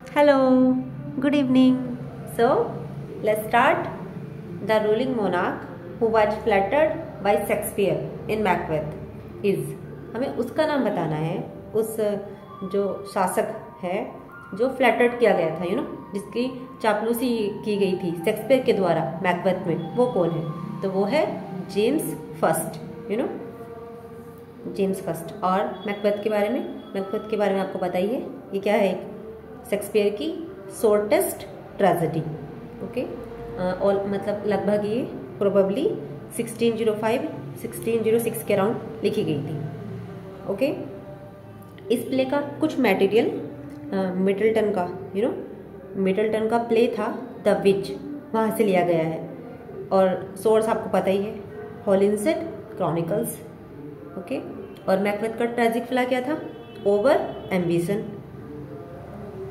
Hello, good evening. So, let's start. The ruling monarch who was flattered by Shakespeare in Macbeth is हमें उसका नाम बताना है। उस जो शासक है जो फ्लैटर्ड किया गया था जिसकी चापलूसी की गई थी शेक्सपियर के द्वारा मैकबेथ में, वो कौन है? तो वो है जेम्स फर्स्ट। James first. और मैकबेथ के बारे में आपको पता ही है, ये क्या है? शेक्सपियर की शॉर्टेस्ट ट्रेजेडी। ओके। और मतलब लगभग ये प्रोबेबली 1605-1606 के अराउंड लिखी गई थी। ओके। इस प्ले का कुछ मटेरियल मिडलटन का प्ले था द विच, वहाँ से लिया गया है। और सोर्स आपको पता ही है, हॉलिंसेट क्रॉनिकल्स। ओके। और मैकबेथ का ट्रेजिक फ्लॉ क्या था? Over ambition.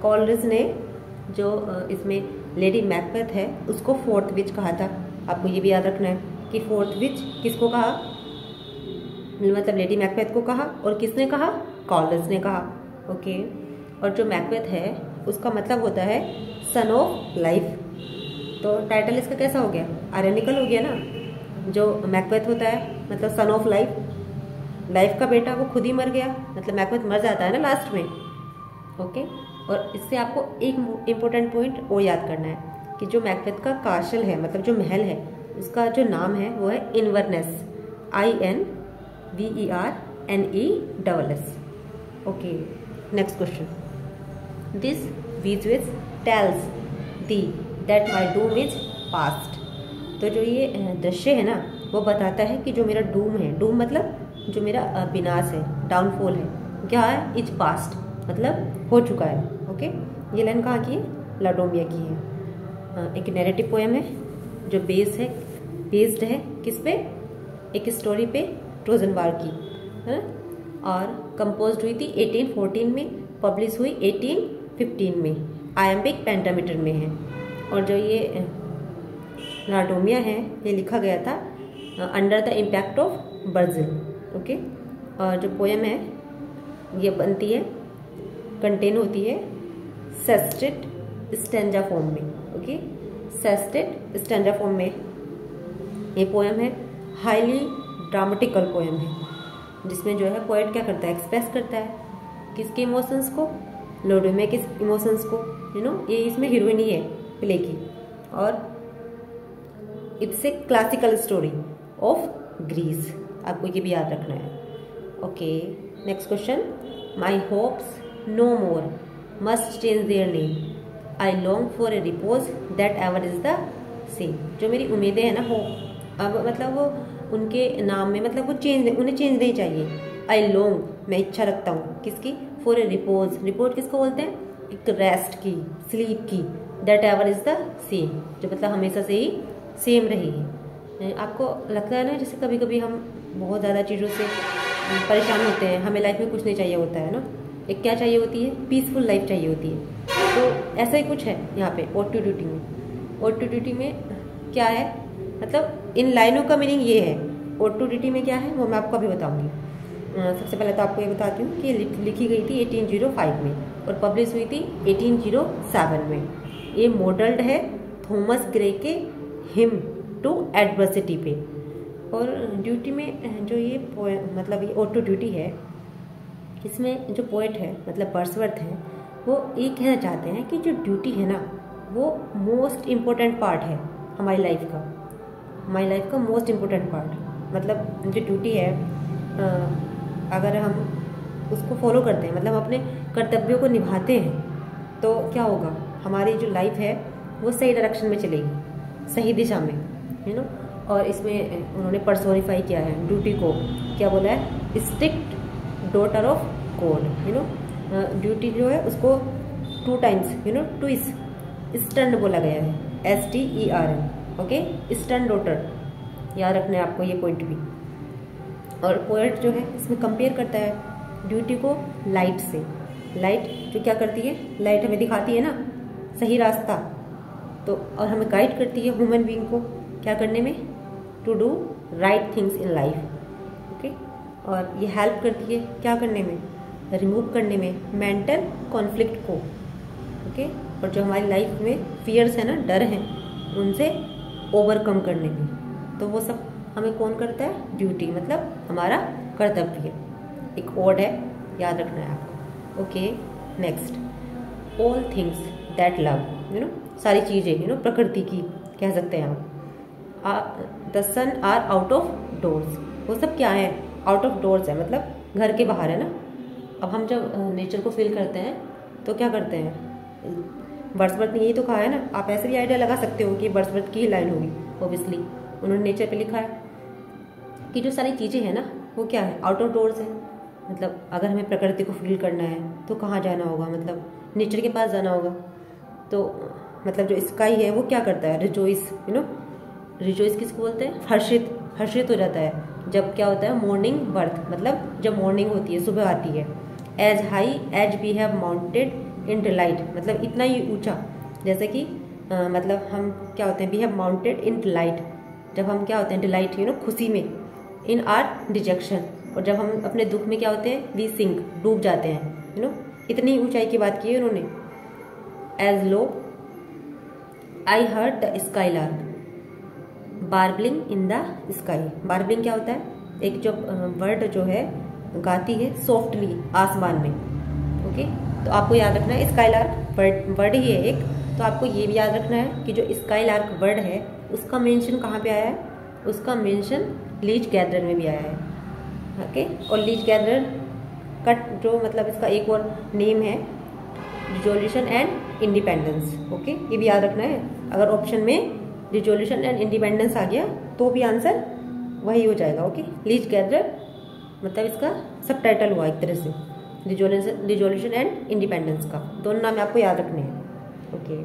कॉलरिज ने जो इसमें लेडी मैकबेथ है उसको फोर्थ विच कहा था। आपको ये भी याद रखना है कि फोर्थ विच किसको कहा, मतलब लेडी मैकबेथ को कहा। और किसने कहा? कॉलरिज ने कहा। ओके। और जो मैकबेथ है उसका मतलब होता है सन ऑफ लाइफ। तो टाइटल इसका कैसा हो गया? आयरनिकल हो गया ना। जो मैकबेथ होता है मतलब सन ऑफ लाइफ, लाइफ का बेटा, वो खुद ही मर गया, मतलब मैकबेथ मर जाता है ना लास्ट में। ओके। और इससे आपको एक इम्पोर्टेंट पॉइंट और याद करना है कि जो मैकबेथ का कासल है, मतलब जो महल है, उसका जो नाम है वो है Inverness. INVERNESS। Okay. Next question. This visual tells thee that my doom is past. तो जो ये दृश्य है ना, वो बताता है कि जो मेरा डूम है, डूम मतलब जो मेरा विनाश है, डाउनफॉल है, क्या है? इज पास्ट, मतलब हो चुका है। ओके। ये लाइन कहाँ की है? लाडोमिया की है। एक नैरेटिव पोएम है जो बेस्ड है किस पे? एक स्टोरी पे, ट्रोजन वार की, है ना। और कंपोज हुई थी 1814 में, पब्लिश हुई 1815 में, आयम्बिक पेंटामीटर में है। और जो ये लाडोमिया है ये लिखा गया था under the impact of Virgil. Okay. और जो पोएम है ये बनती है, कंटेन होती है सेस्टेड स्टैंजा फॉर्म में। ओके। सेस्टेड स्टैंजा फॉर्म में ये पोएम है। हाईली ड्रामेटिकल पोएम है जिसमें जो है पोएट क्या करता है? एक्सप्रेस करता है किसके इमोशंस को? लाडोमिया के इमोशंस को। ये इसमें हीरोइन ही है प्ले की। और it's a classical story of Greece. आपको ये भी याद रखना है। Okay. Next question. My hopes no more must change their name, I long for a repose that ever is the same. जो मेरी उम्मीदें हैं ना, हो अब मतलब वो उनके नाम में, मतलब वो उन्हें चेंज नहीं चाहिए। आई लॉन्ग, मैं इच्छा रखता हूँ किसकी? For a repose. रिपोज किसको बोलते हैं? एक रेस्ट की, स्लीप की। That ever is the same, जो मतलब हमेशा से ही सेम रही है। आपको लगता है ना जैसे कभी कभी हम बहुत ज़्यादा चीज़ों से परेशान होते हैं, हमें लाइफ में कुछ नहीं चाहिए होता है ना, एक क्या चाहिए होती है? पीसफुल लाइफ चाहिए होती है। तो ऐसा ही कुछ है यहाँ पे ओड टू ड्यूटी में। ओड टू ड्यूटी में क्या है, मतलब इन लाइनों का मीनिंग ये है। ओड टू ड्यूटी में क्या है वो मैं आपको अभी बताऊंगी। सबसे पहले तो आपको ये बताती हूँ कि ये लिखी गई थी 1805 में और पब्लिश हुई थी 1807 में। ये मॉडल्ड है थॉमस ग्रे के हिम टू एडवर्सिटी पे। और ड्यूटी में जो ये मतलब ये ओड टू ड्यूटी है, इसमें जो पोएट है मतलब वर्ड्सवर्थ है, वो ये कहना चाहते हैं कि जो ड्यूटी है ना, वो मोस्ट इम्पोर्टेंट पार्ट है हमारी लाइफ का मोस्ट इम्पोर्टेंट पार्ट। मतलब जो ड्यूटी है, अगर हम उसको फॉलो करते हैं, मतलब अपने कर्तव्यों को निभाते हैं, तो क्या होगा? हमारी जो लाइफ है वो सही डायरेक्शन में चलेगी, सही दिशा में, और इसमें उन्होंने पर्सोनिफाई किया है ड्यूटी को, क्या बोला है? Strict daughter of God. Duty जो है उसको 2 टाइम्स ट्विस्ट स्टर्न बोला गया है, STERN। ओके। स्टर्न डॉटर, याद रखना है आपको ये पॉइंट भी। और पोएट जो है इसमें कंपेयर करता है ड्यूटी को लाइट से। लाइट जो क्या करती है? लाइट हमें दिखाती है ना सही रास्ता, तो और हमें गाइड करती है ह्यूमन बीइंग को क्या करने में? To do right things in life. Okay. और ये हेल्प करती है क्या करने में? रिमूव करने में मेंटल कॉन्फ्लिक्ट को, ओके। और जो हमारी लाइफ में फियर्स है ना, डर हैं, उनसे ओवरकम करने में, तो वो सब हमें कौन करता है? ड्यूटी, मतलब हमारा कर्तव्य। एक वर्ड है, याद रखना है आपको। Okay, next, all things that love, सारी चीज़ें प्रकृति की कह सकते हैं आप। The sun are out of doors, वो सब क्या है? आउट ऑफ डोर्स है, मतलब घर के बाहर है ना। अब हम जब नेचर को फील करते हैं तो क्या करते हैं? वर्ड्सवर्थ ने यही तो कहा है ना। आप ऐसे भी आइडिया लगा सकते हो कि वर्ड्सवर्थ की ही लाइन होगी, ऑब्वियसली उन्होंने नेचर पे लिखा है कि जो सारी चीज़ें हैं ना वो क्या है? आउट ऑफ डोर्स है। मतलब अगर हमें प्रकृति को फील करना है तो कहाँ जाना होगा? मतलब नेचर के पास जाना होगा। तो मतलब जो स्काई है वो क्या करता है? रिजॉइस, रिजॉइस किसको बोलते हैं? हर्षित हो जाता है जब क्या होता है? मॉर्निंग बर्थ, मतलब जब मॉर्निंग होती है, सुबह आती है। As high as we have mounted in delight, मतलब इतना ही ऊंचा, जैसे कि मतलब हम क्या होते हैं? We have mounted in delight, जब हम क्या होते हैं? डिलाइट, खुशी में। इन आर डिजेक्शन, और जब हम अपने दुख में क्या होते हैं? वी सिंक, डूब जाते हैं। इतनी ऊंचाई की बात की है उन्होंने। As lo I heard the skylark warbling in the sky. Warbling क्या होता है? एक जो वर्ड जो है गाती है सॉफ्टली आसमान में। ओके, तो आपको याद रखना है स्काई लार्क वर्ड ही है एक, तो आपको ये भी याद रखना है कि जो स्काई लार्क वर्ड है उसका मेंशन कहाँ पे आया है? उसका मेंशन लीच गैदरर में भी आया है। ओके, और लीच गैदरर का जो मतलब इसका एक और नेम है रिजोल्यूशन एंड इंडिपेंडेंस। ओके, ये भी याद रखना है। अगर ऑप्शन में रिजोल्यूशन एंड इंडिपेंडेंस आ गया तो भी आंसर वही हो जाएगा। ओके, लीच गैदरर मतलब इसका सब टाइटल हुआ एक तरह से, रिजोल्यूशन एंड इंडिपेंडेंस का। दोनों नाम आपको याद रखने हैं। Okay,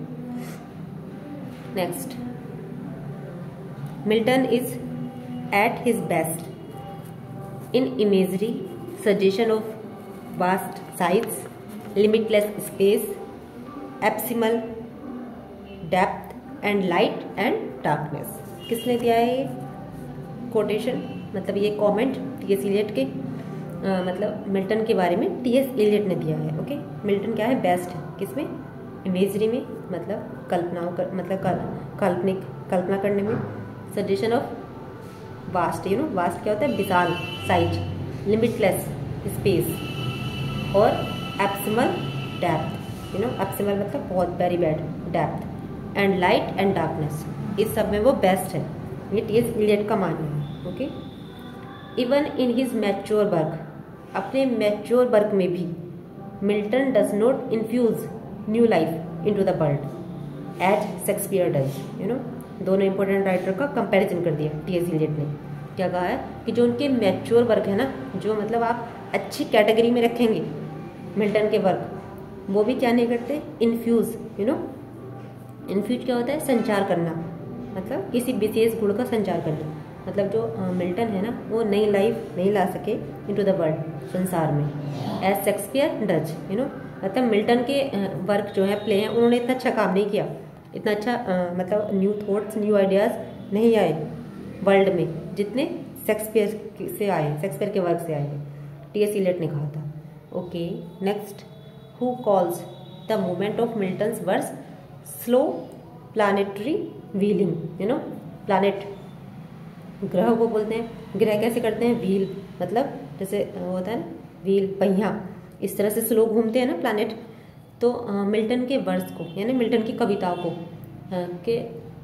next, Milton is at his best in imagery, suggestion of vast size, limitless space, abysmal depth and light and darkness. किसने दिया है ये कोटेशन? मतलब ये कमेंट टी.एस. इलियट के मतलब मिल्टन के बारे में टी.एस. इलियट ने दिया है। ओके, मिल्टन क्या है? बेस्ट है किसमें? इमेजरी में, मतलब कल्पनाओं कर, मतलब कल्पना करने में। सजेशन ऑफ वास्ट, वास्ट क्या होता है? विशाल, साइज, लिमिटलेस स्पेस, और एप्सिमल डेप्थ, एप्सिमल मतलब बहुत very bad, depth and light and darkness, इस सब में वो बेस्ट है। ये टी.एस. इलियट का मानना है। Okay, even in his mature work, अपने मैच्योर वर्क में भी Milton does not infuse new life into the world as Shakespeare does. दोनों इंपॉर्टेंट राइटर का कंपैरिजन कर दिया टी.एस. इलियट ने। क्या कहा है कि जो उनके मैच्योर वर्क है ना, जो मतलब आप अच्छी कैटेगरी में रखेंगे मिल्टन के वर्क, वो भी क्या नहीं करते? इन्फ्यूज, इन्फ्यूज क्या होता है? संचार करना, मतलब किसी विशेष गुण का संचार करना। मतलब जो मिल्टन है ना वो नई लाइफ नहीं ला सके इनटू द वर्ल्ड, संसार में, एज शेक्सपियर डज। मतलब मिल्टन के वर्क जो है, प्ले हैं, उन्होंने इतना अच्छा काम नहीं किया, इतना अच्छा मतलब न्यू थॉट्स, न्यू आइडियाज़ नहीं आए वर्ल्ड में जितने शेक्सपियर से आए, शेक्सपियर के वर्क से आए हैं। टी.एस. इलियट ने कहा था। Okay, next, who calls the movement of Milton's verse slow planetary wheeling. Planet ग्रह को बोलते हैं, ग्रह कैसे करते हैं? व्हील, मतलब जैसे होता है ना व्हील, पहिया, इस तरह से स्लो घूमते हैं ना प्लानेट। तो मिल्टन के वर्स को, यानी मिल्टन की कविताओं को के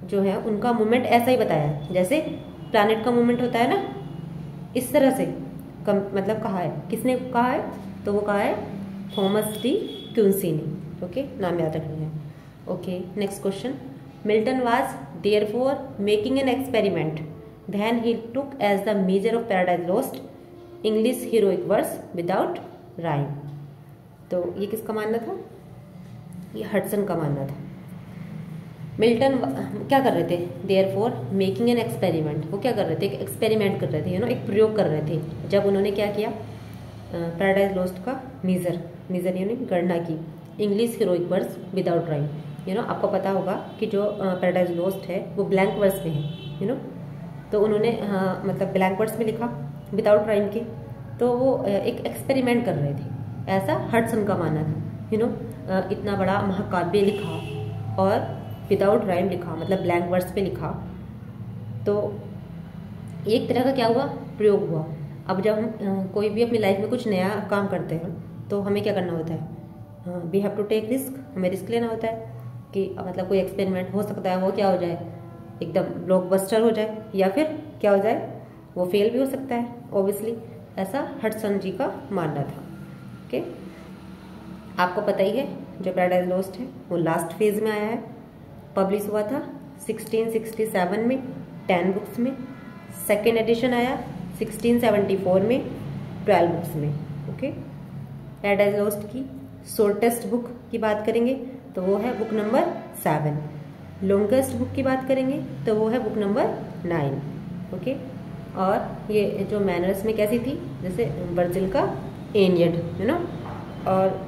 जो है उनका मूवमेंट ऐसा ही बताया है जैसे प्लानेट का मूवमेंट होता है ना, इस तरह से मतलब कहा है। किसने कहा है? तो वो कहा है थॉमस डी क्विंसी ने। ओके, नाम याद रखना है। Okay, next question, Milton was therefore making an experiment when he took as the measure of Paradise Lost English heroic verse without rhyme. तो ये किसका मानना था? ये हडसन का मानना था। मिल्टन क्या कर रहे थे? देयरफॉर मेकिंग एन एक्सपेरिमेंट, वो क्या कर रहे थे? एक एक्सपेरिमेंट कर रहे थे, एक प्रयोग कर रहे थे। जब उन्होंने क्या किया? पैराडाइज लॉस्ट का मेजर यानी गणना की, English heroic verse without rhyme. आपको पता होगा कि जो पैराडाइज लॉस्ट है वो ब्लैंक वर्स में है, तो उन्होंने मतलब ब्लैंक वर्स में लिखा विदाउट राइम के। तो वो एक एक्सपेरिमेंट कर रहे थे, ऐसा हडसन का मानना था। इतना बड़ा महाकाव्य लिखा और विदाउट राइम लिखा, मतलब ब्लैंक वर्ड्स पे लिखा, तो एक तरह का क्या हुआ, प्रयोग हुआ। अब जब हम कोई भी अपनी लाइफ में कुछ नया काम करते हैं तो हमें क्या करना होता है, we have to take risk, हमें रिस्क लेना होता है कि मतलब कोई एक्सपेरिमेंट हो सकता है वो क्या हो जाए, एकदम ब्लॉकबस्टर हो जाए, या फिर क्या हो जाए, वो फेल भी हो सकता है ऑब्वियसली। ऐसा हडसन जी का मानना था। ओके, आपको पता ही है जो पैराडाइज लॉस्ट है वो लास्ट फेज में आया है, पब्लिश हुआ था 1667 में 10 बुक्स में, सेकेंड एडिशन आया 1674 में 12 बुक्स में। ओके, पैराडाइज लॉस्ट की शॉर्टेस्ट बुक की बात करेंगे तो वो है बुक नंबर 7, लॉन्गेस्ट बुक की बात करेंगे तो वो है बुक नंबर 9। ओके, और ये जो मैनर्स में कैसी थी, जैसे वर्जिल का एनियड, यू नो, और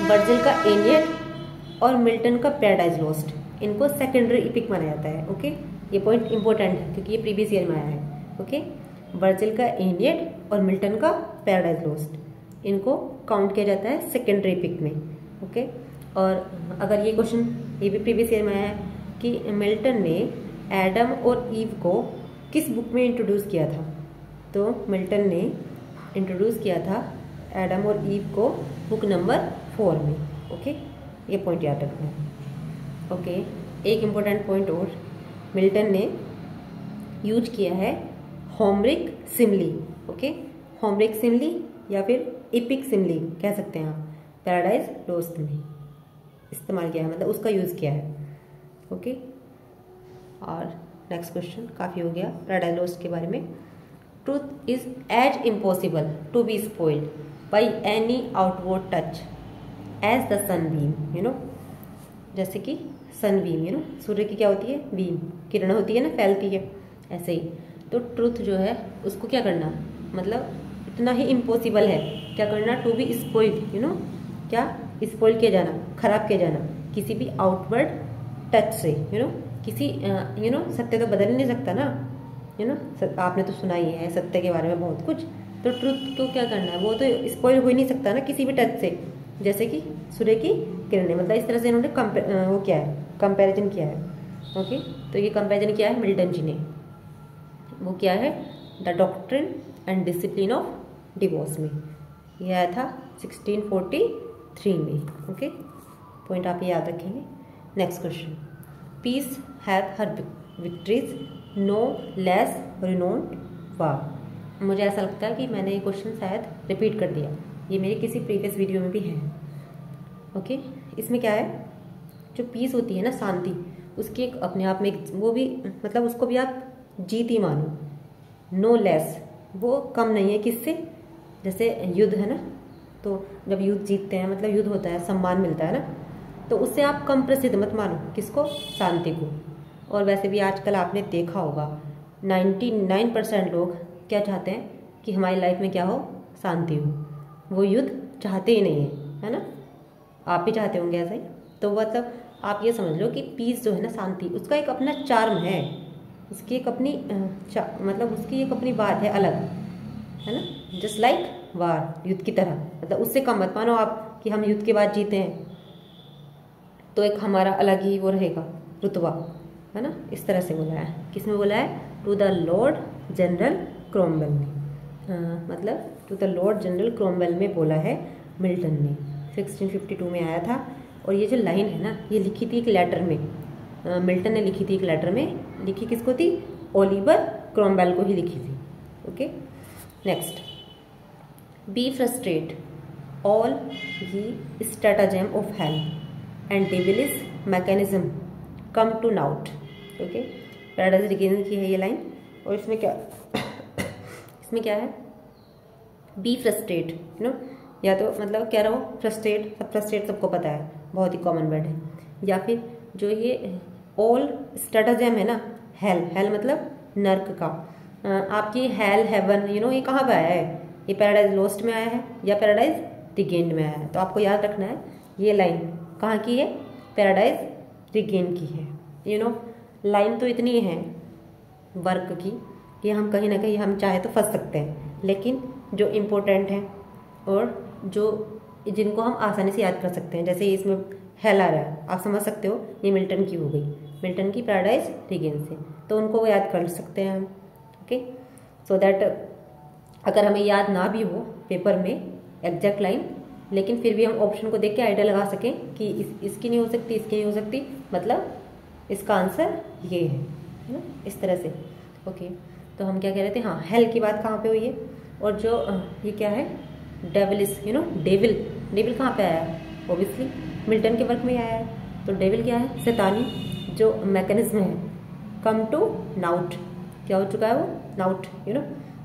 वर्जिल का एनियड और मिल्टन का पैराडाइज लॉस्ट, इनको सेकेंडरी इपिक माना जाता है। ओके, ये पॉइंट इंपॉर्टेंट है क्योंकि ये प्रीवियस ईयर में आया है। ओके, वर्जिल का एनियड और मिल्टन का पैराडाइज लॉस्ट, इनको काउंट किया जाता है सेकेंडरी इपिक में। ओके, और अगर ये क्वेश्चन, ये भी प्रीवियस ईयर में आया है कि मिल्टन ने एडम और ईव को किस बुक में इंट्रोड्यूस किया था, तो मिल्टन ने इंट्रोड्यूस किया था एडम और ईव को बुक नंबर 4 में। ओके, ये पॉइंट याद रखना है। ओके, एक इम्पोर्टेंट पॉइंट और, मिल्टन ने यूज किया है Homeric Simli. Okay, Homeric Simli या फिर इपिक सिमली कह सकते हैं आप, पैराडाइज लॉस्ट में इस्तेमाल किया है, मतलब उसका यूज़ किया है। ओके, और नेक्स्ट क्वेश्चन, काफ़ी हो गया पैराडाइज लॉस्ट के बारे में। Truth is as impossible to be spoiled by any outward touch as the sunbeam, you know, जैसे कि सनबीम, यू नो, सूर्य की क्या होती है, बीम, किरण होती है ना, फैलती है, ऐसे ही। तो ट्रूथ जो है उसको क्या करना, मतलब इतना ही इम्पॉसिबल है, क्या करना, to be spoiled, you know, क्या स्पॉइल किया जाना, खराब किया जाना किसी भी आउटवर्ड टच से, यू नो, किसी यू नो, सत्य तो बदल ही नहीं सकता ना, यू नो, आपने तो सुना ही है सत्य के बारे में बहुत कुछ, तो ट्रुथ को क्या करना है, वो तो स्पॉइल हो ही नहीं सकता ना किसी भी टच से, जैसे कि सूर्य की किरणें, मतलब इस तरह से इन्होंने वो क्या है, कंपैरिजन किया है। ओके, तो ये कंपैरिजन किया है मिल्टन जी ने, वो क्या है, the doctrine and discipline of divorce में, यह आया था 1643 में। ओके, पॉइंट आप याद रखेंगे। Next question, peace have her victories no less renowned war. मुझे ऐसा लगता है कि मैंने ये क्वेश्चन शायद रिपीट कर दिया, ये मेरे किसी प्रीवियस वीडियो में भी है। ओके, इसमें क्या है, जो पीस होती है ना, शांति, उसकी एक अपने आप में एक, वो भी मतलब उसको भी आप जीत ही मानो, नो लेस, वो कम नहीं है किससे, जैसे युद्ध है ना, तो जब युद्ध जीतते हैं मतलब युद्ध होता है, सम्मान मिलता है ना, तो उससे आप कम प्रसिद्ध मत मानो, किसको, शांति को। और वैसे भी आजकल आपने देखा होगा 99% लोग क्या चाहते हैं कि हमारी लाइफ में क्या हो, शांति हो, वो युद्ध चाहते ही नहीं है ना, आप भी चाहते होंगे ऐसा ही। तो मतलब आप ये समझ लो कि पीस जो है ना, शांति, उसका एक अपना चार्म है, उसकी एक अपनी मतलब उसकी एक अपनी बात है अलग, है ना, जस्ट लाइक वार, युद्ध की तरह, मतलब उससे कम मत मानो आप कि हम युद्ध के बाद जीते हैं तो एक हमारा अलग ही वो रहेगा रुतबा, है ना, इस तरह से बोला है। किसमें बोला है, to the Lord General Cromwell ने, मतलब to the Lord General Cromwell में बोला है मिल्टन ने, 1652 में आया था। और ये जो लाइन है ना, ये लिखी थी एक लेटर में, मिल्टन ने लिखी थी एक लेटर में, लिखी किसको थी, ओलिवर क्रॉमवेल को ही लिखी थी। Okay, next, be frustrate all he stratagem of hell and devilish mechanism come to nought. Okay, Paradise Regain की है ये लाइन, और इसमें क्या इसमें क्या है, बी फ्रस्ट्रेट, यू नो, या तो मतलब कह रहा हो फ्रस्ट्रेट, फ्रस्ट्रेट सबको पता है, बहुत ही कॉमन वर्ड है, या फिर जो ये ऑल स्ट्रेटजम है ना, हेल, हेल मतलब नर्क का, आपकी हेल हेवन, यू नो, ये कहाँ पे आया है, ये पैराडाइज लॉस्ट में आया है या पैराडाइज रिगेन्ड में आया है, तो आपको याद रखना है ये लाइन कहाँ की है, पैराडाइज रिगेन की है। यू नो, लाइन तो इतनी है वर्क की कि हम कहीं ना कहीं हम चाहे तो फंस सकते हैं, लेकिन जो इम्पोर्टेंट है और जो जिनको हम आसानी से याद कर सकते हैं। जैसे इसमें हेल आ रहा है, आप समझ सकते हो ये मिल्टन की हो गई, मिल्टन की पैराडाइज रिगेन से, तो उनको याद कर सकते हैं हम। ओके, सो दैट अगर हमें याद ना भी हो पेपर में एग्जैक्ट लाइन, लेकिन फिर भी हम ऑप्शन को देख के आइडिया लगा सकें कि इसकी नहीं हो सकती, इसकी नहीं हो सकती, मतलब इसका आंसर ये है ना, इस तरह से। ओके, तो हम क्या कह रहे थे, हाँ हेल की बात कहाँ पे हुई है, और जो ये क्या है डेविलिस, डेविल, डेविल कहाँ पे आया है, ओबियसली मिल्टन के वर्क में आया है। तो डेविल क्या है, शैतानी, जो मैकेनिज्म है कम टू नाउट, क्या हो चुका है वो नाउट,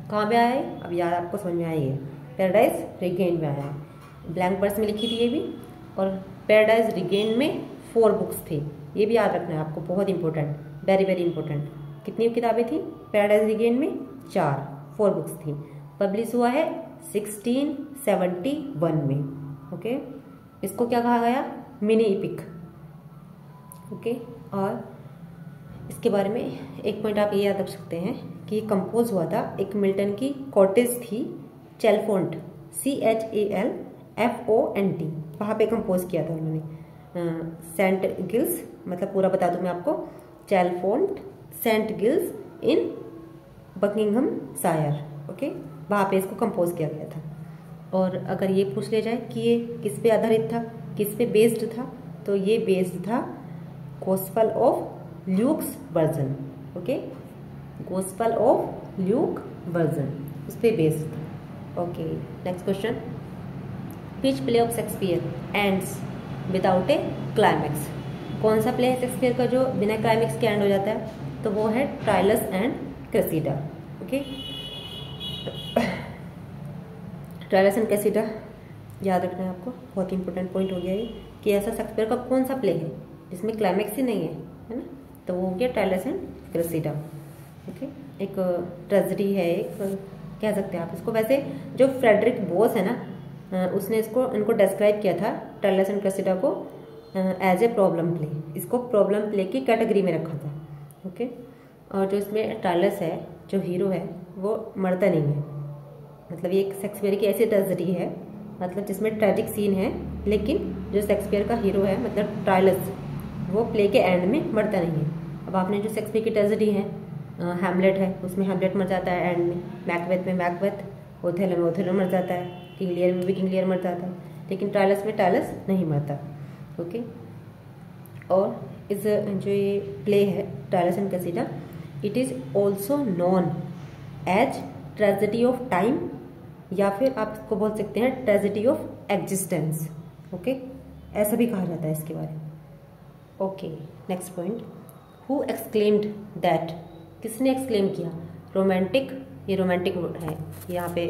कहाँ पे आया है, अब यार आपको समझ में आई है, पैराडाइज रिगेन में आया है। ब्लैंक वर्स में लिखी थी ये भी, और पैराडाइज रिगेन में 4 बुक्स थी, ये भी याद रखना है आपको, बहुत इंपॉर्टेंट, वेरी वेरी इंपॉर्टेंट। कितनी किताबें थी पैराडाइज रिगेन में, 4 बुक्स थी। पब्लिश हुआ है 1671 में। ओके, इसको क्या कहा गया, मिनी इपिक। ओके, और इसके बारे में एक पॉइंट आप ये याद रख सकते हैं कि कंपोज हुआ था, एक मिल्टन की कॉटेज थी चैलफोंट, CHALFONT, वहाँ पे कंपोज किया था उन्होंने। सेंट गिल्स, मतलब पूरा बता दूं मैं आपको, चैलफोंट सेंट गिल्स इन बकिंघम शायर। ओके, वहाँ पे इसको कंपोज किया गया था। और अगर ये पूछ लिया जाए कि ये किस पे आधारित था, किस पे बेस्ड था, तो ये बेस्ड था gospel of Luke's version. Okay, gospel of Luke version, उस पे बेस्ड था। Okay, next question, which play of Shakespeare ends without A climax. कौन सा प्ले है शेक्सपियर का जो बिना क्लाइमैक्स के एंड हो जाता है, तो वो है Troilus and Cressida. Okay, Troilus and Cressida याद रखना है आपको, बहुत इंपॉर्टेंट पॉइंट हो गया ये, कि ऐसा शेक्सपियर का कौन सा प्ले है जिसमें क्लाइमैक्स ही नहीं है ना, तो वो हो गया ट्रायलस एंड क्रेसिडा। ओके, एक ट्रेजेडी है, एक कह सकते हैं आप इसको। वैसे जो फ्रेडरिक बोस है ना, उसने इनको डिस्क्राइब किया था ट्रायलस एंड क्रेसिडा को एज ए प्रॉब्लम प्ले, इसको प्रॉब्लम प्ले की कैटेगरी में रखा था। ओके, और जो इसमें ट्रायलस है, जो हीरो है, वो मरता नहीं है, मतलब ये एक शेक्सपियर की ऐसी ट्रेजेडी है, मतलब जिसमें ट्रेजिक सीन है, लेकिन जो शेक्सपियर का हीरो है, मतलब ट्रायलस, वो प्ले के एंड में मरता नहीं है। अब आपने जो शेक्सपियर की ट्रेजेडी है, हैमलेट है, उसमें हैमलेट मर जाता है एंड में, मैकबेथ में मैकबेथ, ओथेलो में ओथेलो मर जाता है, किंग लियर में भी किंग लियर मर जाता है, लेकिन ट्रायलस में ट्रायलस नहीं मरता। ओके, और इस जो ये प्ले है Troilus and Cressida, it is also known as tragedy of time, या फिर आप इसको बोल सकते हैं ट्रेजेडी ऑफ एग्जिस्टेंस। ओके, ऐसा भी कहा जाता है इसके बारे में। Okay, next point, who exclaimed that, किसने एक्सक्लेम किया, रोमांटिक, ये रोमांटिक है, यहाँ पे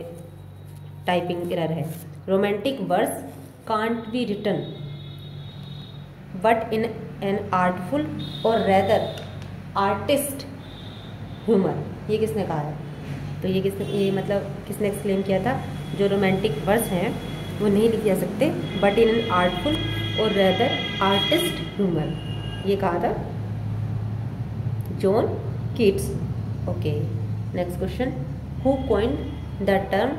टाइपिंग एरर है, romantic verse can't be written but in an artful or rather artist humour. ये किसने कहा है, तो ये मतलब किसने एक्सप्लेन किया था, जो रोमांटिक वर्स हैं वो नहीं लिखे जा सकते but in an artful or rather artist humour, ये कहा था John Keats. Okay, next question, who coined the term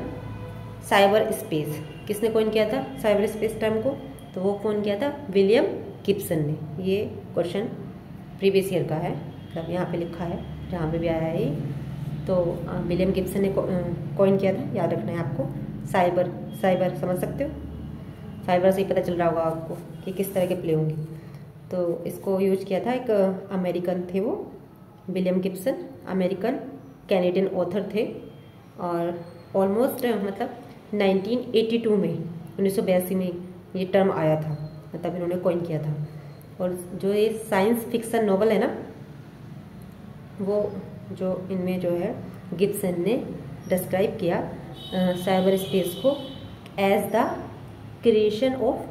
cyber space, किसने कॉइन किया था साइबर स्पेस टर्म को, तो वो कौन किया था, विलियम गिब्सन ने। ये क्वेश्चन प्रीवियस ईयर का है, मतलब यहाँ पे लिखा है, जहाँ पे भी आया है ये, तो विलियम गिब्सन ने कॉइन किया था, याद रखना है आपको। साइबर, साइबर समझ सकते हो, साइबर से ही पता चल रहा होगा आपको कि किस तरह के प्ले होंगे। तो इसको यूज किया था एक अमेरिकन थे वो, William Gibson, American Canadian author थे, और ऑलमोस्ट मतलब 1982 में, 1982 में ये टर्म आया था, मतलब इन्होंने कॉइन किया था। और जो ये साइंस फिक्शन नॉवल है ना, वो जो इनमें जो है गिब्सन ने डिस्क्राइब किया साइबर स्पेस को एज द क्रिएशन ऑफ,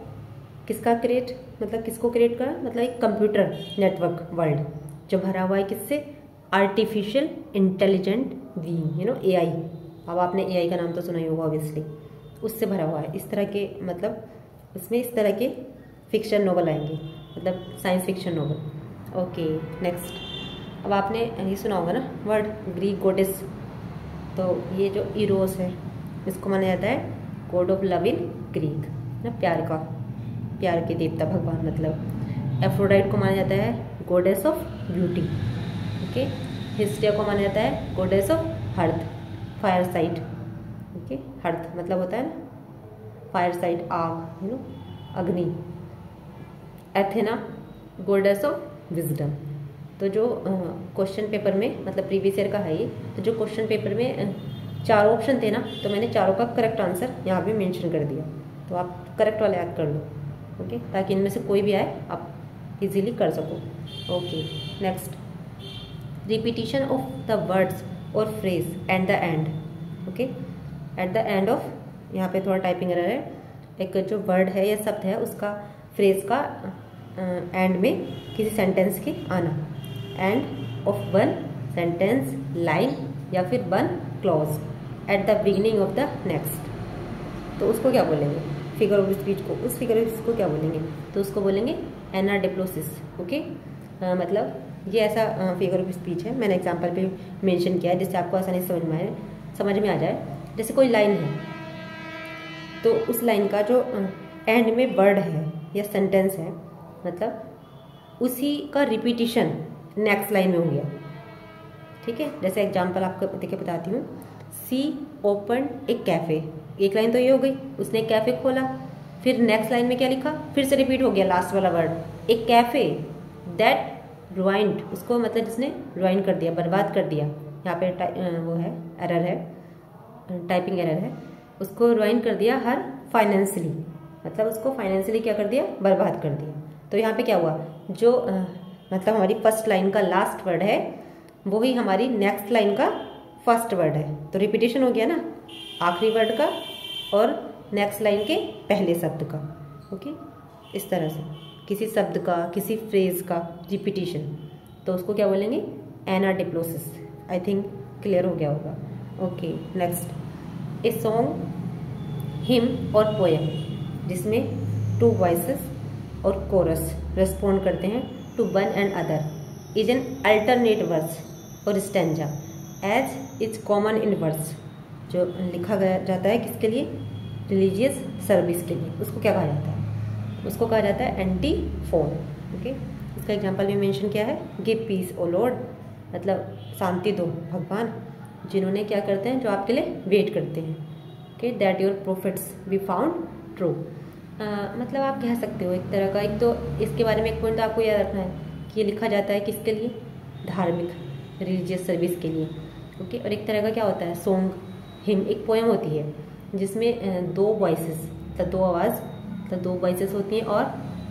किसका क्रिएट, मतलब किसको क्रिएट करा, मतलब एक कंप्यूटर नेटवर्क वर्ल्ड जो भरा हुआ है किससे, आर्टिफिशियल इंटेलिजेंट बीइंग, AI। अब आपने AI का नाम तो सुना ही होगा ऑब्वियसली, उससे भरा हुआ है। इस तरह के, मतलब इसमें इस तरह के फिक्शन नॉवल आएंगे, मतलब science fiction novel. Okay, next, अब आपने ये सुना होगा ना वर्ड ग्रीक गॉडेस, तो ये जो इरोस है इसको माना जाता है God of love in Greek. ना, प्यार के देवता भगवान, मतलब एफ्रोडाइट को माना जाता है गॉडेस ऑफ ब्यूटी। ओके, हिस्टिया को माना जाता है goddess of hearth, fire site. Okay, hearth मतलब होता है ना फायर साइट, आग, यू नो, अग्नि। Athena goddess of wisdom. तो जो क्वेश्चन पेपर में, मतलब प्रीवियस ईयर का है ये, तो जो क्वेश्चन पेपर में 4 ऑप्शन थे ना, तो मैंने चारों का करेक्ट आंसर यहाँ पे मेंशन कर दिया, तो आप करेक्ट वाला याद कर लो। ओके, ताकि इनमें से कोई भी आए आप इजीली कर सको। Okay, next, repetition of the words और phrase at the end. Okay, at the end of, यहाँ पे थोड़ा टाइपिंग एरर है, एक जो वर्ड है या शब्द है उसका फ्रेज का एंड में किसी सेंटेंस के आना, end of one sentence, line या फिर one clause at the beginning of the next, तो उसको क्या बोलेंगे? फिगर ऑफ स्पीच को, उस फिगर ऑफ स्पीच को क्या बोलेंगे? तो उसको बोलेंगे एनाडिप्लोसिस। ओके, मतलब ये ऐसा फिगर ऑफ स्पीच है, मैंने एग्जाम्पल पे मेंशन किया है जिससे आपको आसानी से समझ में आ जाए। जैसे कोई लाइन है तो उस लाइन का जो एंड में वर्ड है या सेंटेंस है, मतलब उसी का रिपीटिशन नेक्स्ट लाइन में हो गया। ठीक है, जैसे एग्जाम्पल आपको देखिए बताती हूँ। सी ओपन ए कैफ़े, एक लाइन तो ये हो गई, उसने एक कैफ़े खोला, फिर नेक्स्ट लाइन में क्या लिखा, फिर से रिपीट हो गया लास्ट वाला वर्ड, एक कैफ़े दैट रुइंड, उसको मतलब जिसने रुइन कर दिया, बर्बाद कर दिया। यहाँ पे वो है, एरर है, टाइपिंग एरर है, उसको रुइन कर दिया हर फाइनेंशियली, मतलब उसको फाइनेंशियली क्या कर दिया, बर्बाद कर दिया। तो यहाँ पे क्या हुआ, जो मतलब हमारी फर्स्ट लाइन का लास्ट वर्ड है वो ही हमारी नेक्स्ट लाइन का फर्स्ट वर्ड है, तो रिपीटेशन हो गया ना आखिरी वर्ड का और नेक्स्ट लाइन के पहले शब्द का। ओके, इस तरह से किसी शब्द का, किसी फ्रेज का रिपीटेशन, तो उसको क्या बोलेंगे? एनाडिप्लोसिस। आई थिंक क्लियर हो गया होगा। Okay, next, a song, hymn और पोएम जिसमें 2 वॉइसेस और कोरस रेस्पॉन्ड करते हैं to one and other is an alternate verse और stanza as is common in verse. जो लिखा गया जाता है किसके लिए? रिलीजियस सर्विस के लिए। उसको क्या कहा जाता है? उसको कहा जाता है एंटीफोन। ओके, इसका एग्जांपल भी मेंशन किया है, गिव पीस ओ लॉर्ड, मतलब शांति दो भगवान, जिन्होंने क्या करते हैं, जो आपके लिए वेट करते हैं। Okay, that your profits be found true. मतलब आप कह सकते हो एक तरह का, एक तो इसके बारे में एक पॉइंट आपको याद रखना है कि ये लिखा जाता है किसके लिए? धार्मिक, रिलीजियस सर्विस के लिए। ओके, और एक तरह का क्या होता है, सॉन्ग, हिम एक पोएम होती है जिसमें 2 वॉइसेस, मतलब 2 आवाज़, मतलब 2 वॉइसेस होती हैं और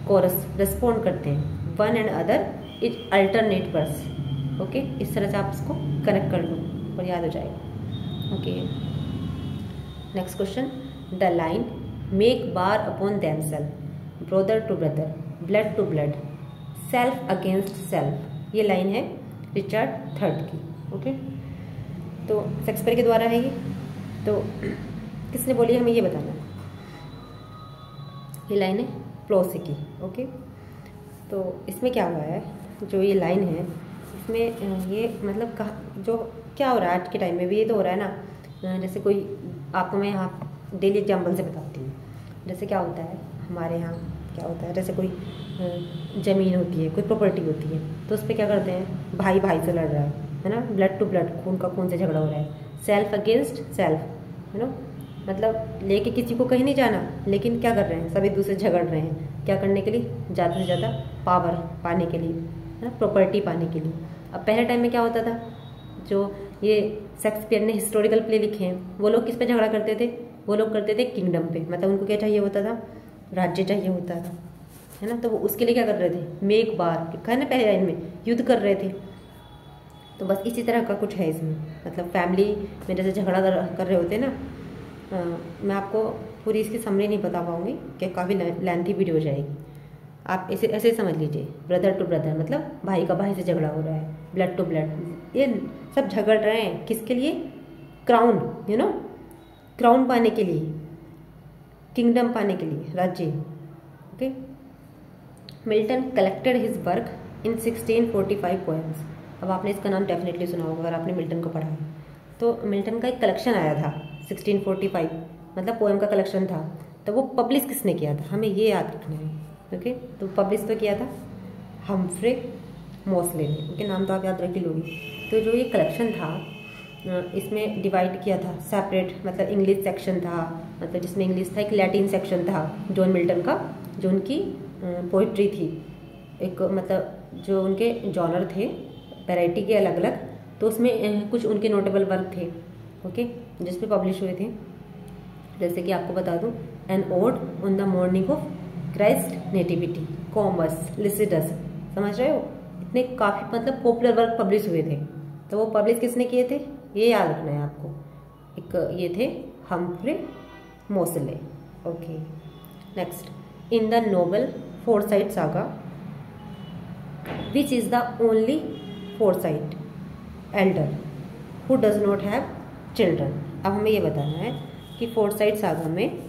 कोरस रेस्पॉन्ड करते हैं, one and other is alternate verse. Okay, इस तरह से आप इसको कनेक्ट कर लो और याद हो जाएगा। Okay, next question, the line make war upon themselves, brother to brother, blood to blood, self against self, ये लाइन है रिचर्ड III की। ओके, तो शेक्सपियर के द्वारा है ये, तो किसने बोली हमें ये बताना। ये लाइन है प्लोसी की। ओके, तो इसमें क्या हुआ है, जो ये लाइन है इसमें ये मतलब जो क्या हो रहा है आज के टाइम में भी ये तो हो रहा है ना, जैसे कोई आपको मैं यहाँ डेली एग्जाम्पल से बताती हूँ। जैसे क्या होता है हमारे यहाँ, क्या होता है, जैसे कोई ज़मीन होती है, कोई प्रॉपर्टी होती है, तो उस पर क्या करते हैं, भाई भाई से लड़ रहा है ना, ब्लड टू ब्लड, खून का खून से झगड़ा हो रहा है, सेल्फ अगेंस्ट सेल्फ, है ना, मतलब लेके किसी को कहीं नहीं जाना, लेकिन क्या कर रहे हैं, सब एक दूसरे से झगड़ रहे हैं, क्या करने के लिए, ज़्यादा से ज़्यादा पावर पाने के लिए, है ना, प्रॉपर्टी पाने के लिए। अब पहले टाइम में क्या होता था, जो ये शेक्सपियर ने हिस्टोरिकल प्ले लिखे हैं, वो लोग किस पे झगड़ा करते थे, वो लोग करते थे किंगडम पे, मतलब उनको क्या चाहिए होता था, राज्य चाहिए होता था, है ना, तो वो उसके लिए क्या कर रहे थे, मेक बार, लिखा है ना पहले लाइन में, युद्ध कर रहे थे। तो बस इसी तरह का कुछ है इसमें, मतलब फैमिली में जैसे झगड़ा कर रहे होते हैं ना। मैं आपको पूरी इसकी समरी नहीं बता पाऊँगी कि काफ़ी लेंथी वीडियो हो जाएगी, आप ऐसे ऐसे समझ लीजिए, ब्रदर टू ब्रदर मतलब भाई का भाई से झगड़ा हो रहा है, ब्लड टू ब्लड, ये सब झगड़ रहे हैं किसके लिए, क्राउन, यू नो, क्राउन पाने के लिए, किंगडम पाने के लिए, राज्य। Okay, Milton collected his work in 1645 poems. अब आपने इसका नाम डेफिनेटली सुना होगा अगर आपने मिल्टन को पढ़ा है। तो मिल्टन का एक कलेक्शन आया था 1645, मतलब पोएम का कलेक्शन था, तो वो पब्लिश किसने किया था, हमें ये याद रखना है। ओके, तो पब्लिश तो किया था हम्फ्रे मोस्ले ने। ओके, नाम तो आप याद रख लोगे। तो जो ये कलेक्शन था इसमें डिवाइड किया था सेपरेट, मतलब इंग्लिश सेक्शन था, मतलब जिसमें इंग्लिश था, एक लैटिन सेक्शन था जॉन मिल्टन का, जो उनकी पोइट्री थी, एक मतलब जो उनके जॉनर थे वैरायटी के अलग अलग, तो उसमें कुछ उनके नोटेबल वर्क थे। ओके, जिसमें पब्लिश हुए थे, जैसे कि आपको बता दूं, an ode on the morning of Christ nativity, Comus, Lycidas, समझ रहे हो, इतने काफ़ी मतलब पॉपुलर वर्क पब्लिश हुए थे। तो वो पब्लिश किसने किए थे, ये याद रखना है आपको। एक ये थे Humphrey Mosley. Okay, next, in the noble Forsyte Saga which is the only Forsyte elder who does not have children. अब हमें ये बताना है कि फोरसाइट सागा में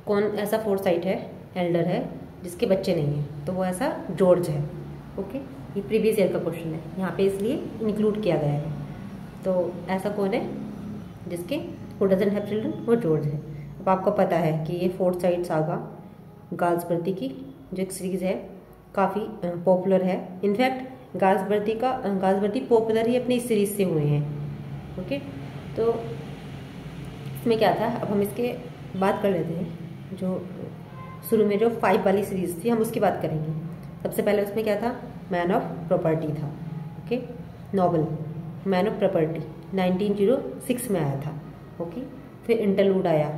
कौन ऐसा फोरसाइट है, एल्डर है, जिसके बच्चे नहीं हैं। तो वो ऐसा जॉर्ज है। ओके, ये प्रीवियस ईयर का क्वेश्चन है, यहाँ पे इसलिए इंक्लूड किया गया है। तो ऐसा कौन है जिसके हु डजंट हैव चिल्ड्रन, वो जॉर्ज है। अब आपको पता है कि ये फोरसाइट सागा गाल्सबर्दी की जो एक सीरीज़ है काफ़ी पॉपुलर है। इनफैक्ट गाल्सबर्दी पॉपुलर ही अपनी इस सीरीज़ से हुए हैं। ओके, तो इसमें क्या था, अब हम इसके बात कर लेते हैं। जो शुरू में जो 5 वाली सीरीज़ थी हम उसकी बात करेंगे। सबसे पहले उसमें क्या था, मैन ऑफ प्रॉपर्टी था। Okay, novel man of property 1906 में आया था। ओके, फिर इंटरलूड आया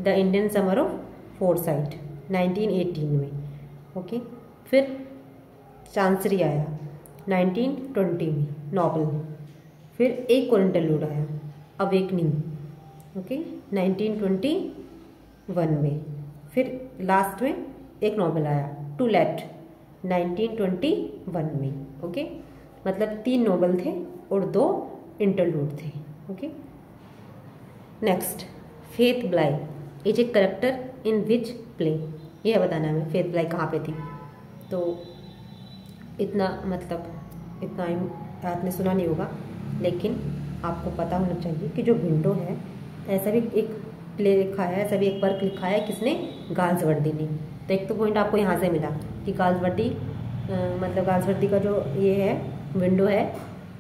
the Indian summer of foresight 1918 में। ओके, फिर चांसरी आया 1920 में नॉवल। फिर एक और इंटरलूड आया अवेकनिंग, ओके, 1921 में। फिर लास्ट में एक नॉवल आया टू लेट 1921 में। ओके, मतलब 3 नॉवल थे और 2 इंटरलूड थे। ओके, नेक्स्ट, फेथ ब्लाई is a character in which play. यह बताना है हमें फेथ ब्लाई कहाँ पे थी। तो इतना मतलब इतना आपने सुना नहीं होगा, लेकिन आपको पता होना चाहिए कि जो विंडो है, ऐसा भी एक प्ले लिखा है, ऐसा भी एक वर्क लिखा है, किसने, गाल्सवर्दी ने। तो एक तो पॉइंट आपको यहाँ से मिला कि गाल्सवर्दी मतलब गाल्सवर्दी का जो ये है विंडो है,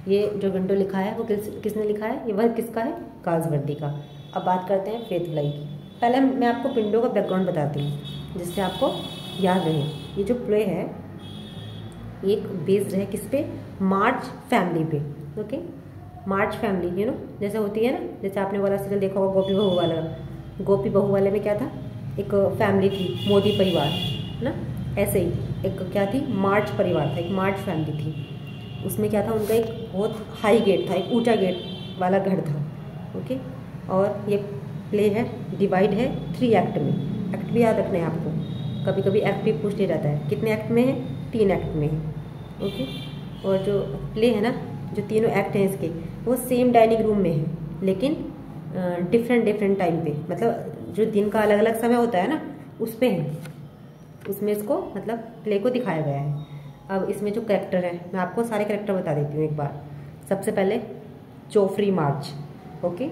ये जो विंडो लिखा है वो किसने लिखा है, ये वर्क किसका है, गाल्सवर्दी का। अब बात करते हैं फेथ ब्लाई की। पहले मैं आपको विंडो का बैकग्राउंड बताती हूँ जिससे आपको याद रहे। ये जो प्ले है एक बेस्ड है किस पे, मार्च फैमिली पे। Okay, March family you know जैसे होती है ना, जैसे आपने वाला सीरियल देखा होगा गोपी बहू वाला। गोपी बहू वाले में क्या था, एक फैमिली थी मोदी परिवार ना, ऐसे ही एक क्या थी, मार्च परिवार था, एक मार्च फैमिली थी। उसमें क्या था, उनका एक बहुत हाई गेट था, एक ऊंचा गेट वाला घर था। ओके, और ये प्ले है, डिवाइड है 3 एक्ट में। एक्ट भी याद रखना है आपको, कभी कभी एक्ट भी पूछ लिया जाता है। कितने एक्ट में है, 3 एक्ट में है। ओके, और जो प्ले है ना, जो तीनों एक्ट हैं इसके, वो सेम डाइनिंग रूम में है, लेकिन डिफरेंट टाइम पे, मतलब जो दिन का अलग अलग समय होता है ना, उस पे है, उसमें इसको मतलब प्ले को दिखाया गया है। अब इसमें जो कैरेक्टर है, मैं आपको सारे कैरेक्टर बता देती हूँ एक बार। सबसे पहले जोफ्री मार्च। ओके,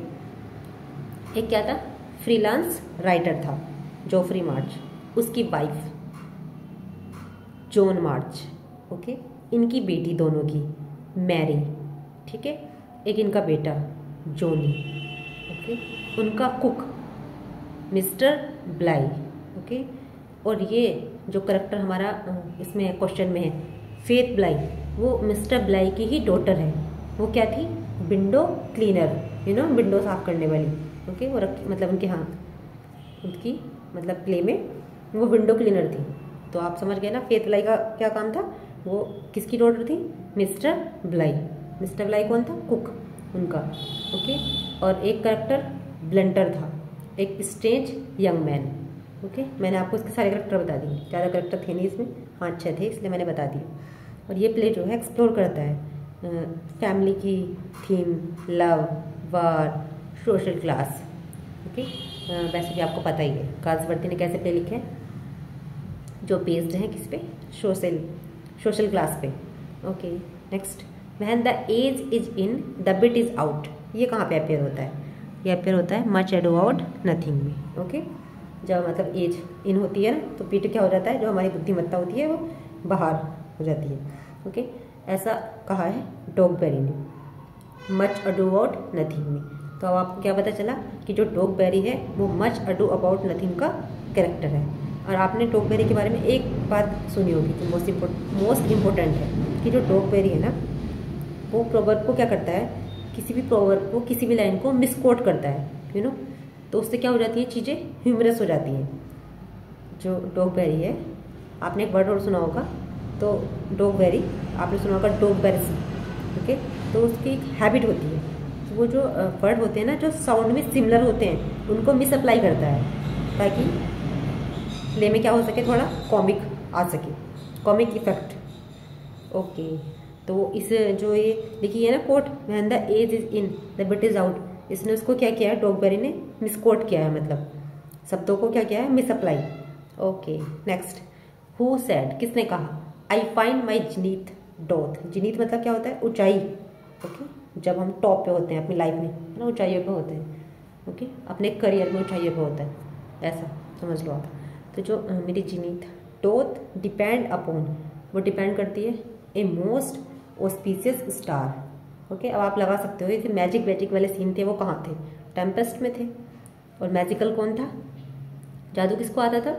एक क्या था, फ्रीलांस राइटर था जोफ्री मार्च। उसकी वाइफ जॉन मार्च। ओके, इनकी बेटी दोनों की मैरी, ठीक है, एक इनका बेटा जॉनी। ओके, उनका कुक मिस्टर ब्लाई। ओके, और ये जो करेक्टर हमारा इसमें क्वेश्चन में है फेथ ब्लाई, वो मिस्टर ब्लाई की ही डॉटर है। वो क्या थी, window cleaner, you know window साफ करने वाली। ओके, वो मतलब उनके हाँ उनकी मतलब प्ले में वो विंडो क्लीनर थी। तो आप समझ गए ना फेथ ब्लाई का क्या काम था, वो किसकी डॉटर थी, मिस्टर ब्लाई। मिस्टर ब्लाई कौन था, कुक उनका। ओके, और एक करेक्टर ब्लंटर था, एक स्ट्रेंज यंग मैन। ओके, मैंने आपको इसके सारे करेक्टर बता दिए, ज़्यादा करेक्टर थे नहीं इसमें, 5-6 थे, इसलिए मैंने बता दिए। और ये प्ले जो है एक्सप्लोर करता है फैमिली की थीम, लव, वार, सोशल क्लास। ओके, वैसे भी आपको पता ही है गाल्सवर्दी ने कैसे प्ले लिखे हैं, जो बेस्ड हैं किस पे, सोशल क्लास पे। Okay, next, when the age is in the wit is out. ये कहाँ पे अपेयर होता है, ये अपेयर होता है मच एडो आउट नथिंग में। ओके, जब मतलब एज इन होती है ना, तो पीटर क्या हो जाता है, जो हमारी बुद्धिमत्ता होती है वो बाहर हो जाती है। ओके, ऐसा कहा है डॉगबेरी ने मच अडू अबाउट नथिंग में। तो अब आपको क्या पता चला कि जो डॉगबेरी है वो मच अडू अबाउट नथिंग का कैरेक्टर है। और आपने डॉगबेरी के बारे में एक बात सुनी होगी जो मोस्ट इम्पोर्टेंट है कि जो डॉगबेरी है ना, वो प्रोवर्ब को क्या करता है, किसी भी प्रोवर्ब को, किसी भी लाइन को मिसकोट करता है, यू नो। तो उससे क्या हो जाती है, चीज़ें ह्यूमरस हो जाती हैं। जो डॉगबेरी है, आपने एक वर्ड और सुना होगा, तो डॉगबेरी आपने सुना होगा डॉगबेरिज्म। ओके, तो उसकी एक हैबिट होती है, तो वो जो वर्ड होते हैं ना, जो साउंड में सिमिलर होते हैं, उनको मिस अप्लाई करता है ताकि प्ले में क्या हो सके, थोड़ा कॉमिक आ सके, कॉमिक इफेक्ट। ओके, तो इस जो ये लिखी है ना quote, when the age is in the wit is out, इसने उसको क्या किया है, डॉगबेरी ने मिसकोट किया है, मतलब शब्दों को क्या किया है, miss apply. Okay, next, who said, किसने कहा, आई फाइंड माई जनीथ डोथ। जनीथ मतलब क्या होता है, ऊंचाई। ओके, जब हम टॉप पे होते हैं अपनी लाइफ में, है ना, ऊंचाइयों पे होते हैं। ओके, अपने करियर में ऊंचाइयों पे होता है, ऐसा समझ लो आप। तो जो मेरी जनीथ डोथ डिपेंड अपॉन, वो डिपेंड करती है a most auspicious star. Okay, अब आप लगा सकते हो ये मैजिक वाले सीन थे, वो कहाँ थे, टेम्पेस्ट में थे। और मैजिकल कौन था, जादू किसको आता था,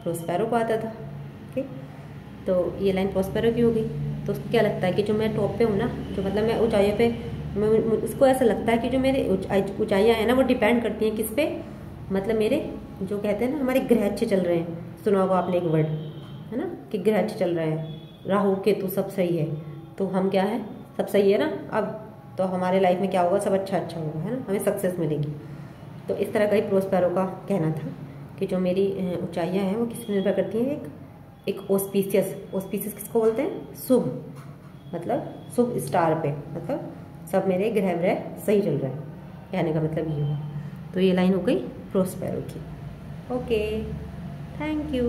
प्रोस्पेरो को आता था। ओके, तो ये लाइन प्रोस्पेरो की हो गई। तो उसको क्या लगता है कि जो मैं टॉप पे हूँ ना, जो मतलब मैं ऊंचाइयों पे, मैं उसको ऐसा लगता है कि जो मेरे ऊंचाइयाँ हैं ना, वो डिपेंड करती हैं किस पे, मतलब मेरे जो कहते हैं ना, हमारे ग्रह अच्छे चल रहे हैं। सुना होगा आपने एक वर्ड, है ना, कि ग्रह अच्छे चल रहे हैं, राहु केतु सब सही है, तो हम क्या है, सब सही है ना, अब तो हमारे लाइफ में क्या होगा, सब अच्छा होगा, है ना, हमें सक्सेस मिलेगी। तो इस तरह का ही प्रोस्पेरो का कहना था कि जो मेरी ऊंचाइयाँ हैं वो किस पर निर्भर करती हैं, एक ऑस्पिशियस किसको बोलते हैं, शुभ, मतलब शुभ स्टार पे, मतलब सब मेरे ग्रह सही चल रहे हैं, कहने का मतलब ये हुआ। तो ये लाइन हो गई प्रोस्पेरो की। Okay, thank you.